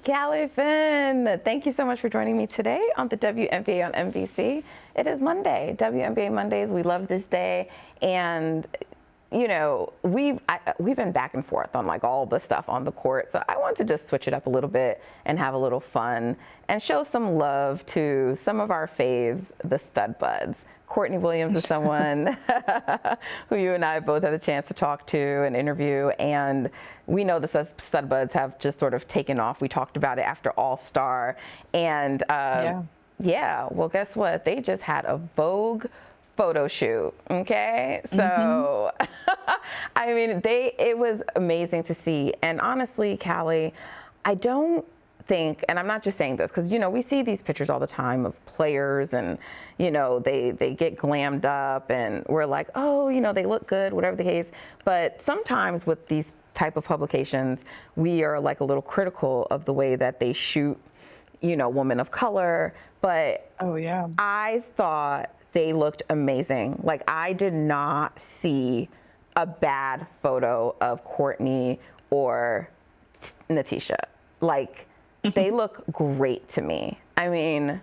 Callie Finn, thank you so much for joining me today on the WNBA on NBC. It is Monday, WNBA Mondays. We love this day, and you know we've been back and forth on like all the stuff on the court. So I want to just switch it up a little bit and have a little fun and show some love to some of our faves, the Stud Budz. Courtney Williams is someone who you and I both had the chance to talk to and interview, and we know the Stud Budz have just sort of taken off. We talked about it after All-Star, and yeah, well, guess what? They just had a Vogue photo shoot. Okay, so I mean, it was amazing to see, and honestly, Callie, I don't think, and I'm not just saying this because, you know, we see these pictures all the time of players and, you know, they get glammed up and we're like, oh, you know, they look good, whatever the case. But sometimes with these type of publications, we are like a little critical of the way that they shoot, you know, women of color. But oh yeah, I thought they looked amazing. Like, I did not see a bad photo of Courtney or Natisha. Like, they look great to me. I mean,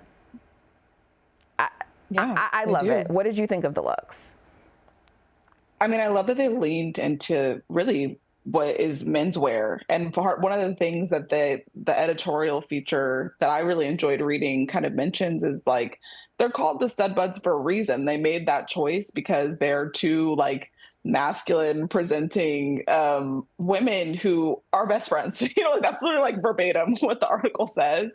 I love it. What did you think of the looks? I mean, I love that they leaned into really what is menswear. And one of the things that the editorial feature that I really enjoyed reading kind of mentions is like, they're called the Stud Budz for a reason. They made that choice because they're two like masculine presenting women who are best friends. You know, that's literally like verbatim what the article says.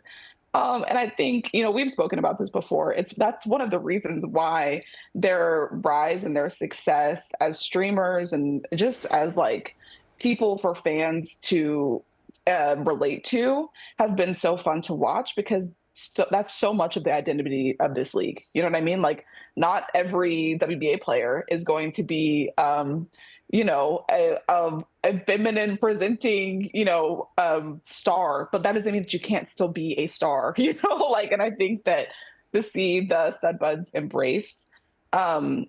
And I think, you know, we've spoken about this before. That's one of the reasons why their rise and their success as streamers and just as like people for fans to relate to has been so fun to watch, because that's so much of the identity of this league. You know what I mean? Like, not every WNBA player is going to be, you know, a feminine presenting, you know, star, but that doesn't mean that you can't still be a star, you know, like, and I think that to see the Stud Budz embraced and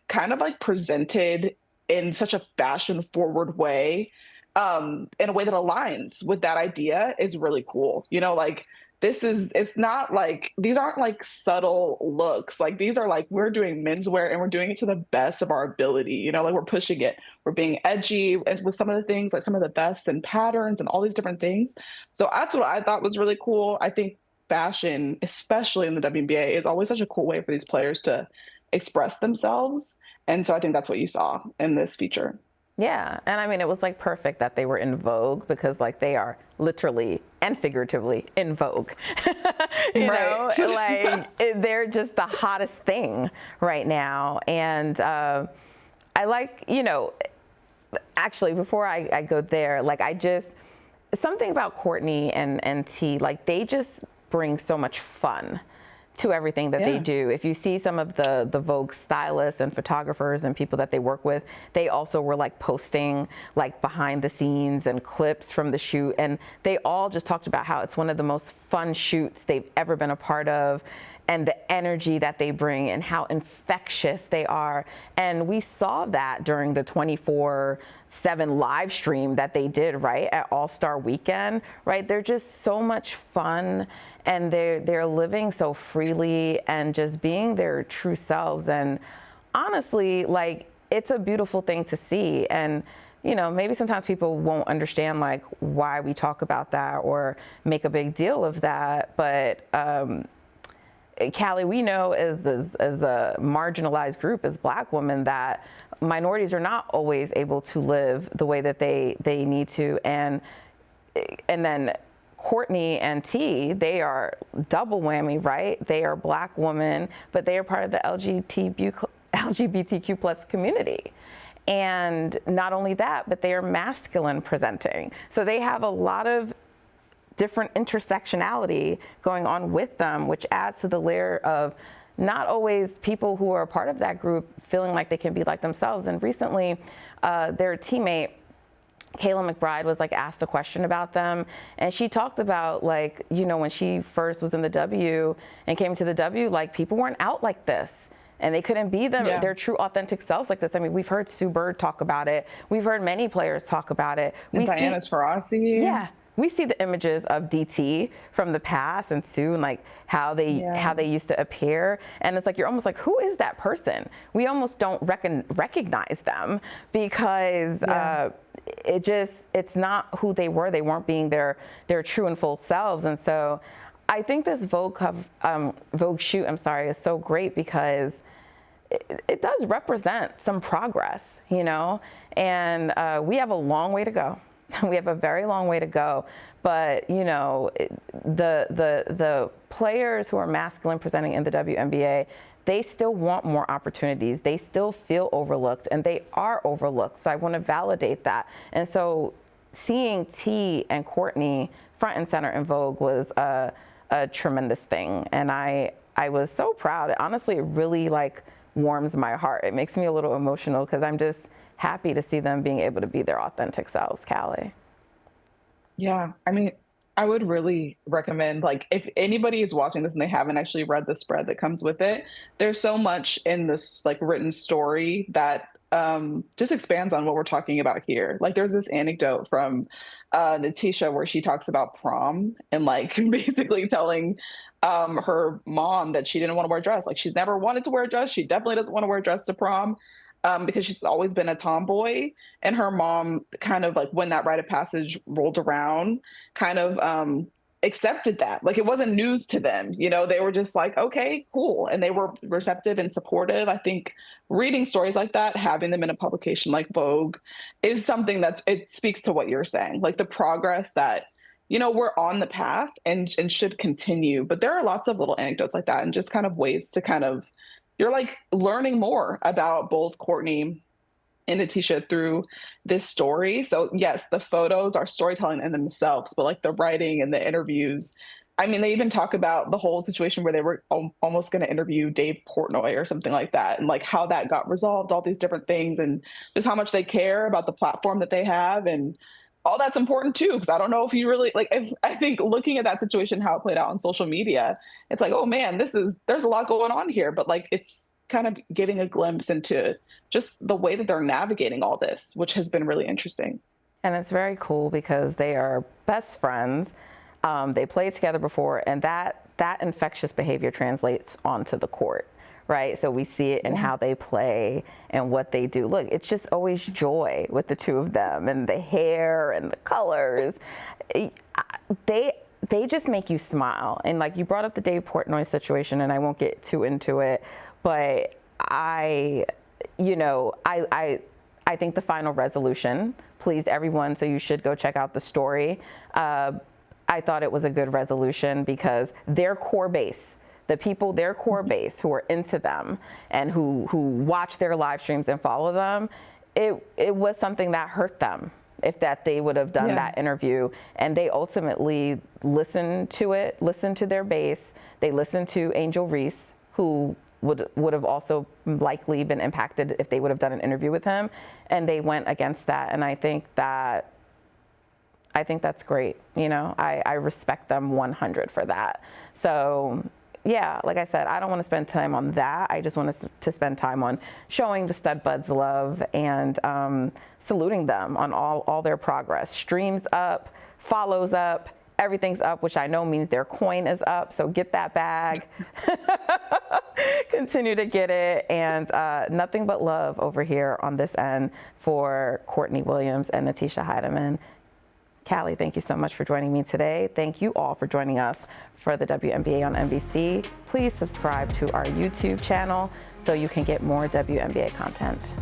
kind of like presented in such a fashion forward way, in a way that aligns with that idea is really cool. You know, like, it's not like, these aren't like subtle looks. Like, these are like, we're doing menswear and we're doing it to the best of our ability. You know, like, we're pushing it. We're being edgy with some of the things, like some of the vests and patterns and all these different things. So that's what I thought was really cool. I think fashion, especially in the WNBA, is always such a cool way for these players to express themselves. And so I think that's what you saw in this feature. Yeah, and I mean, it was like perfect that they were in Vogue, because like they are literally and figuratively in Vogue. you know, like they're just the hottest thing right now. And I like, you know, actually before I go there, like something about Courtney and T, like they just bring so much fun to everything that they do. If you see some of the Vogue stylists and photographers and people that they work with, they also were like posting like behind the scenes and clips from the shoot, and they all just talked about how it's one of the most fun shoots they've ever been a part of, and the energy that they bring and how infectious they are. And we saw that during the 24/7 live stream that they did, right, at All-Star Weekend, right? They're just so much fun, and they're living so freely and just being their true selves. And honestly, like, it's a beautiful thing to see. And you know, maybe sometimes people won't understand like why we talk about that or make a big deal of that, but Callie, we know as a marginalized group, as Black women, that minorities are not always able to live the way that they need to. And then Courtney and T, they are double whammy, right? They are Black women, but they are part of the LGBTQ plus community. And not only that, but they are masculine presenting. So they have a lot of different intersectionality going on with them, which adds to the layer of not always people who are a part of that group feeling like they can be like themselves. And recently, their teammate, Kayla McBride, was like asked a question about them, and she talked about, like, you know, when she first was in the W and came to the W, like, people weren't out like this. And they couldn't be their true authentic selves like this. I mean, we've heard Sue Bird talk about it. We've heard many players talk about it. And Diana Taurasi. Yeah. we see the images of DT from the past and Sue and like how they used to appear. And it's like, you're almost like, who is that person? We almost don't recognize them because it's not who they were. They weren't being their true and full selves. And so I think this Vogue shoot, is so great because it does represent some progress, you know, and we have a long way to go. We have a very long way to go, but you know, the players who are masculine presenting in the WNBA, they still want more opportunities. They still feel overlooked, and they are overlooked. So I want to validate that. And so seeing T and Courtney front and center in Vogue was a tremendous thing, and I was so proud. Honestly, it really like warms my heart. It makes me a little emotional because I'm just happy to see them being able to be their authentic selves, Callie. Yeah, I mean, I would really recommend, like, if anybody is watching this and they haven't actually read the spread that comes with it, there's so much in this like written story that just expands on what we're talking about here. Like, there's this anecdote from Natisha where she talks about prom and like basically telling her mom that she didn't want to wear a dress. Like, she's never wanted to wear a dress. She definitely doesn't want to wear a dress to prom because she's always been a tomboy. And her mom kind of like, when that rite of passage rolled around, kind of accepted that. Like, it wasn't news to them. You know, they were just like, okay, cool. And they were receptive and supportive. I think reading stories like that, having them in a publication like Vogue is something it speaks to what you're saying, like the progress that, you know, we're on the path and should continue. But there are lots of little anecdotes like that and just kind of ways to kind of, you're like learning more about both Courtney and Natisha through this story. So yes, the photos are storytelling in themselves, but like the writing and the interviews, I mean, they even talk about the whole situation where they were almost going to interview Dave Portnoy or something like that, and like how that got resolved, all these different things, and just how much they care about the platform that they have. And all that's important too, because I don't know if you really like, I think looking at that situation, how it played out on social media, it's like, oh man, there's a lot going on here, but like, it's kind of giving a glimpse into just the way that they're navigating all this, which has been really interesting. And it's very cool because they are best friends. They played together before, and that infectious behavior translates onto the court, right? So we see it in how they play and what they do. Look, it's just always joy with the two of them, and the hair and the colors. They just make you smile. And like, you brought up the Dave Portnoy situation, and I won't get too into it, but I think the final resolution pleased everyone, so you should go check out the story. I thought it was a good resolution because their core base, their core base who are into them and who watch their live streams and follow them, it was something that hurt them if that they would have done that interview. And they ultimately listened to their base. They listened to Angel Reese, who would have also likely been impacted if they would have done an interview with him. And they went against that. And I think that's great. You know, I respect them 100 for that. So yeah, like I said, I don't want to spend time on that. I just want to spend time on showing the Stud Budz love and saluting them on all their progress. Streams up, follows up, everything's up, which I know means their coin is up. So get that bag. Continue to get it. And nothing but love over here on this end for Courtney Williams and Natisha Hiedeman. Callie, thank you so much for joining me today. Thank you all for joining us for the WNBA on NBC. Please subscribe to our YouTube channel so you can get more WNBA content.